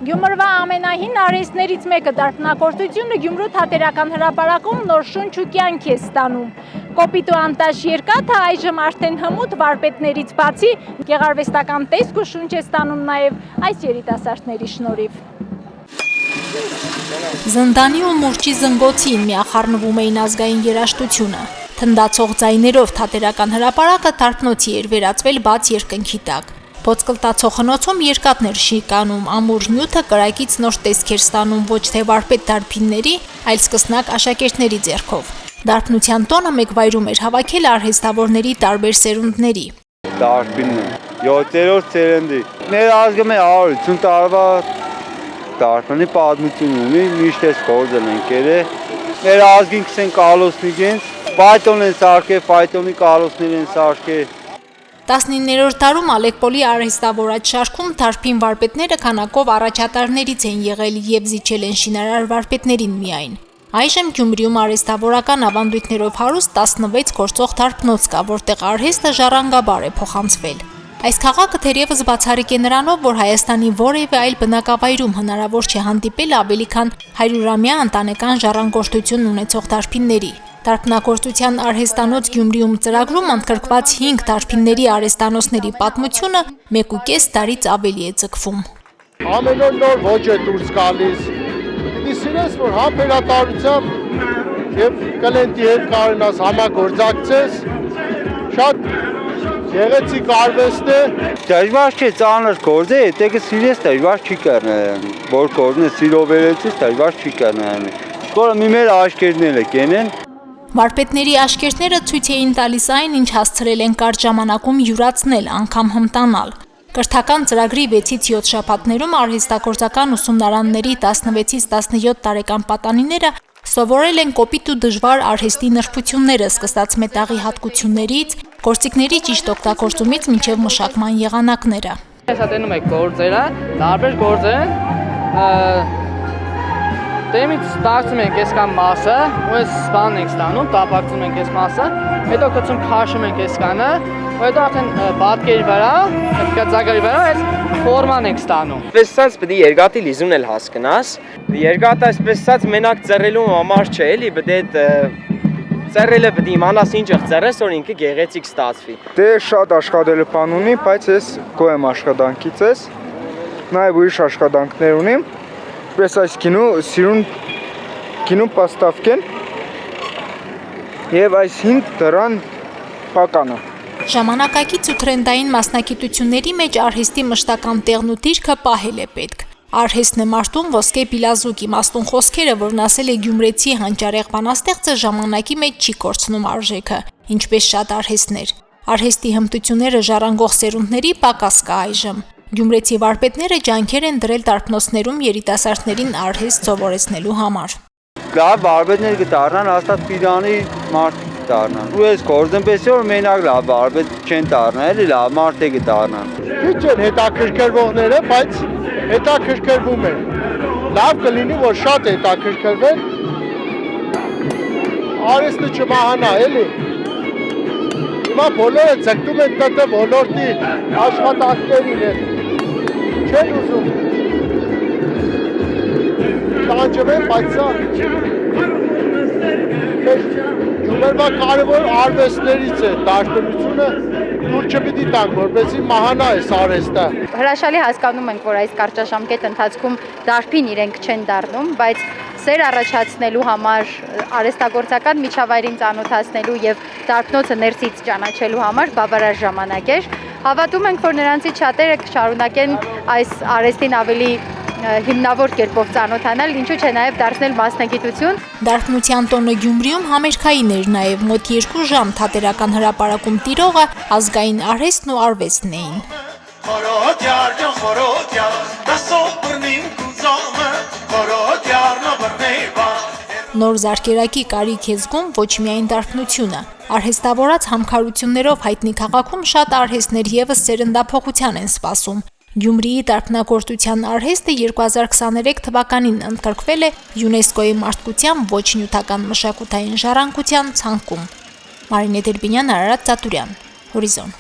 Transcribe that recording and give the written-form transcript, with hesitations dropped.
Գյումրվա ամենահին արհեստներից մեկը դարբնագործությունը Գյումրու թատերական հրապարակում նոր շունչ ու կյանք է ստանում։ Կոպիտ ու անտաշ երկաթը այժմ արդեն հմուտ վարպետներից բացի գեղարվեստական տեսք ու շունչ է ստանում նաև այս երիտասարդների շնորհիվ։ Զնդանի ու մուրճի զնգոցին միախառնվում էին ազգային երաժշտությունը։ Թնդացող ձայներով թատերական հրապարակը դարբնոցի էր վերածվել բաց երկնքի տակ։ Ոսկլտացող խնոցում երկաթներ շիկանում, ամուր նյութը կրակից նոր տեսքեր ստանում ոչ թե վարպետ դարբինների, այլ սկսնակ աշակերտների ձեռքով։ Դարբնության տոնը մեկ վայրում էր հավաքել արհեստավորների տարբեր սերունդների։ Դարբինը 7-րդ սերնդի։ Մեր ազգը 150 տարվա դարբնի պատմություն ունի, միշտ էս գործել ենք երեք։ Մեր ազգին կսեն կալոսնիգենց, ֆայտոն են սարքել, ֆայտոնի կալոսներ են սարքել։ 19-րդ դարում Ալեկպոլի արհեստավորած շարքում դարբին վարպետները քանակով առաջատարներից են եղել եւ զիջել են շինարար վարպետներին միայն։ Այժմ Գյումրիում արհեստավորական ավանդույթներով հարուստ 16 գործող դարբնոց կա, որտեղ արհեստը ժառանգաբար է փոխանցվել։ Այս քաղաքը թերևս բացառիկ է նրանով, որ Հայաստանի որևէ այլ բնակավայրում հնարավոր չէ հանդիպել ավելի քան 100-ամյա ընտանեկան ժառանգորդություն ունեցող դարբինների։ Դարբնագործության արհեստանոց Գյումրիում ծրագրում ընդգրկված 5 դարբինների արհեստանոցների պատմությունը 1.5 տարից ավելի է ձգվում։ Ամեն օր նոր ոճ է դուրս գալիս։ Պիտի սիրես, որ համբերատարությամբ եւ կլենտի հետ կարողանաս համագործակցես։ Շատ գեղեցիկ արվեստ է։ Դժվար չէ ծանր գործ է, եթե կսիրես դժվար չի կրնալ։ Որ գործն է սիրով վերեցես դժվար չի կրնալ։ Որը մի մեր աշկերտները կենեն։ Վարպետների աշկերտները ցույց էին տալիս այն, ինչ հասցրել են կարճ ժամանակում յուրացնել, անգամ հմտանալ։ Կրթական ծրագրի 6-ից 7 շաբաթներում արհեստագործական ուսումնարանների 16-ից 17 տարեկան պատանիները սովորել են կոպիտ ու դժվար արհեստի նրբությունները, սկսած մետաղի հատկություններից, գործիքների ճիշտ օգտագործումից մինչև մշակման եղանակները։ Հեսա տենում եք գործերը, տարբեր գործեր են, Դեմից ստացում ենք այս կամ մասը, ու այս բանն ենք ստանում, տապակցում ենք այս մասը, հետո գցում քաշում ենք այս կանը, ու հետո արդեն պատկերի վրա, այդ գծակի վրա այս ֆորման ենք ստանում։ Այսպես ասած պետք է երկաթի լիզուն էլ հասկանաս։ Երկաթը այսպես ասած մենակ ծռելու համար չէ, էլի, պետք է ծռելը պետք է իմանաս ինչ ծռես, որ ինքը գեղեցիկ ստացվի։ Դե շատ աշխատելու բան ունի, բայց ես գոհ եմ աշխատանքից ես։ Նաև ուրիշ աշխատանքներ ունիմ։ Պես այս կինո պաստավկեն և այս 5 դրան պականը։ Ժամանակակից ու թրենդային մասնագիտությունների մեջ արհեստի մշտական տեղն ու դիրքը պահել է պետք։ Արհեստն է մարտում ոսկե բիլազուկ իմաստուն խոսքերը, որն ասել է գյումրեցի հանճարեղ բանաստեղծը ժամանակի մեջ չի կորցնում արժեքը, ինչպես շատ արհեստներ։ Արհեստի հմտությունները ժառանգող սերունդների պակաս կա այժմ։ Գյումրեցի վարպետները ջանքեր են դրել դարբնոցներում երիտասարդներին արհեստ սովորեցնելու համար։ Լավ վարպետներ կդառնան, հաստատ Իրանի մարդ կդառնան։ Ու այս գործն պես որ մենակ լավ վարպետ չեն դառնա, էլի լավ մարդ է կդառնան։ Քիչ են հետաքրքրվողները, բայց հետաքրքրվում են։ Լավ կլինի, որ շատ հետաքրքրվեն։ Արհեստը չմահանա, էլի։ Հիմա բոլորը ձգտում են ՏՏ ոլորտի աշխատանքներին։ Չեն ուզում տանջվել, բայց սա Գյումրվա կարևոր արվեստներից է դարբնությունը դուր չպիտի տանք, որպեսզի մահանա այս արհեստը։ Հրաշալի հասկանում ենք, որ այս կարճաժամկետ ընթացքում դարբին իրենք չեն դառնում, բայց սեր առաջացնելու համար, արհեստագործական միջավայրին ծանոթացնելու եւ դարբնոցը ներսից ճանաչելու համար բավարար ժամանակ էր։ Հավատում ենք, որ նրանցից շատերը կշարունակեն այս արհեստին ավելի հիմնավոր կերպով ծանոթանալ, ինչու՞ չէ նաև դարձնել մասնագիտություն։ Դարբնության տոնը Գյումրիում համերգային էր նաև մոտ 2 ժամ թատերական հրապարակում տիրողը ազգային արհեստն ու արվեստն էին։ Նոր զարկերակի կարիք է զգում ոչ միայն դարբնությունը։ Արհեստավորած համքարություններով հայտնի քաղաքում շատ արհեստներ ևս սերնդափոխության են սպասում։ Գյումրիի դարբնագործության արհեստը 2023 թվականին ընդգրկվել է ՅՈՒՆԵՍԿՕ-ի մարդկության ոչ նյութական մշակութային ժառանգության ցանկում։ Մարինե Դերբինյան, Արարատ Ծատուրյան, Հորիզոն։